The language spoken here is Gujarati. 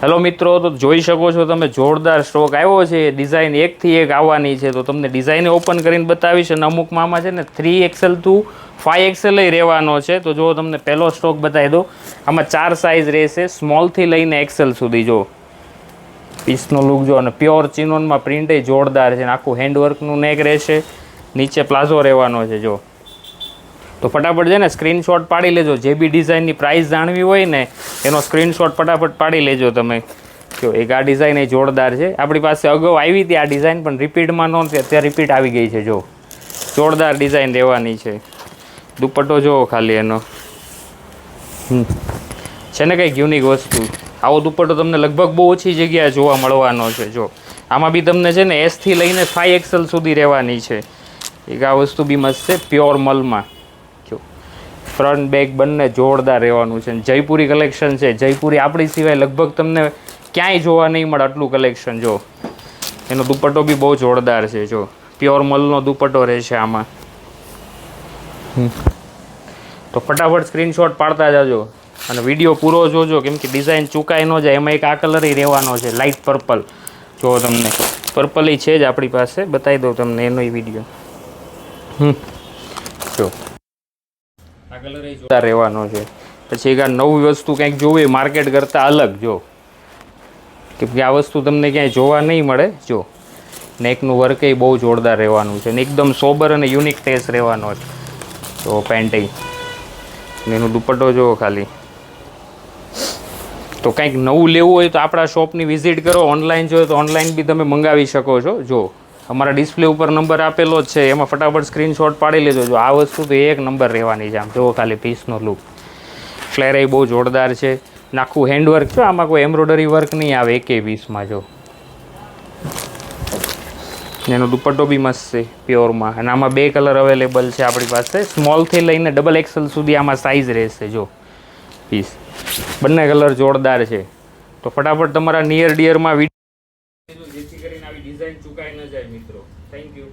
હેલો મિત્રો, તો જોઈ શકો છો તમે જોરદાર સ્ટોક આવ્યો છે. ડિઝાઇન એકથી એક આવવાની છે, તો તમને ડિઝાઇન ઓપન કરીને બતાવીશ. અને અમુકમાં આમાં છે ને 3XL ટુ 5XL રહેવાનો છે. તો જો તમને પહેલો સ્ટોક બતાવી દો. આમાં 4 સાઇઝ રહેશે, સ્મોલથી લઈને XL સુધી. જો પીસનો લુક જો, અને પ્યોર ચિનોનમાં પ્રિન્ટ જોરદાર છે. આખું હેન્ડવર્કનું નેક રહેશે, નીચે પ્લાઝો રહેવાનો છે. જો તો ફટાફટ છે ને સ્ક્રીનશોટ પાડી લેજો. જે બી ડિઝાઇનની પ્રાઇસ જાણવી હોય ને એનો સ્ક્રીનશોટ ફટાફટ પાડી લેજો તમે. જો એક આ ડિઝાઇન એ જોરદાર છે. આપણી પાસે અગાઉ આવી હતી આ ડિઝાઇન, પણ રિપીટમાં નહોતી, અત્યારે રિપીટ આવી ગઈ છે. જો જોરદાર ડિઝાઇન રહેવાની છે. દુપટ્ટો જુઓ ખાલી એનો, છે ને કંઈક યુનિક વસ્તુ. આવો દુપટ્ટો તમને લગભગ બહુ ઓછી જગ્યાએ જોવા મળવાનો છે. જો આમાં બી તમને છે ને એસથી લઈને 5XL સુધી રહેવાની છે. એક આ વસ્તુ બી મસ્ત છે, પ્યોર મલમાં. ફ્રન્ટ બેક બંને જોરદાર રહેવાનું છે. જયપુરી કલેક્શન છે. જયપુરી આપણી સિવાય લગભગ તમને ક્યાંય જોવા નહીં મળે આટલું કલેક્શન. જો એનો દુપટ્ટો બી બહુ જોરદાર છે. જો પ્યોર મલનો દુપટ્ટો રહેશે આમાં. તો ફટાફટ સ્ક્રીનશોટ પાડતા જાજો અને વિડીયો પૂરો જોજો, કેમ કે ડિઝાઇન ચૂકાઈ ન જાય. એમાં એક આ કલર રહેવાનો છે, લાઇટ પર્પલ. જો તમને પર્પલ છે જ આપણી પાસે, બતાવી દઉં તમને એનો વિડીયો. જો આ કલર એ જોરદાર રહેવાનો છે. પછી એક આ નવી વસ્તુ કંઈક જોવી માર્કેટ કરતાં અલગ. જો કેમ કે આ વસ્તુ તમને ક્યાંય જોવા નહીં મળે. જો નેકનું વર્ક એ બહુ જોરદાર રહેવાનું છે, ને એકદમ સોબર અને યુનિક ટેસ્ટ રહેવાનો છે. તો પેન્ટ એનું દુપટ્ટો જુઓ ખાલી. તો કંઈક નવું લેવું હોય તો આપણા શોપની વિઝિટ કરો. ઓનલાઈન જોઈએ તો ઓનલાઈન બી તમે મંગાવી શકો છો. જો અમારા ડિસ્પ્લે ઉપર નંબર આપેલો જ છે, એમાં ફટાફટ સ્ક્રીનશોટ પાડી લેજો. જો આ વસ્તુ તો એક નંબર રહેવાની છે. આમ જુઓ ખાલી પીસનો લુક, ફ્લેર એ બહુ જોરદાર છે. નાખું હેન્ડવર્ક છે, આમાં કોઈ એમ્બ્રોઇડરી વર્ક નહીં આવે એકે પીસમાં. જો એનો દુપટ્ટો બી મસ્ત છે પ્યોરમાં. અને આમાં 2 કલર અવેલેબલ છે આપણી પાસે. સ્મોલથી લઈને XXL સુધી આમાં સાઇઝ રહેશે. જો પીસ બંને કલર જોરદાર છે. તો ફટાફટ તમારા નિયર ડિયરમાં વિડીયો, જેથી કરીને આવી ડિઝાઇન ચૂકાઈ ન જાય મિત્રો. Thank you.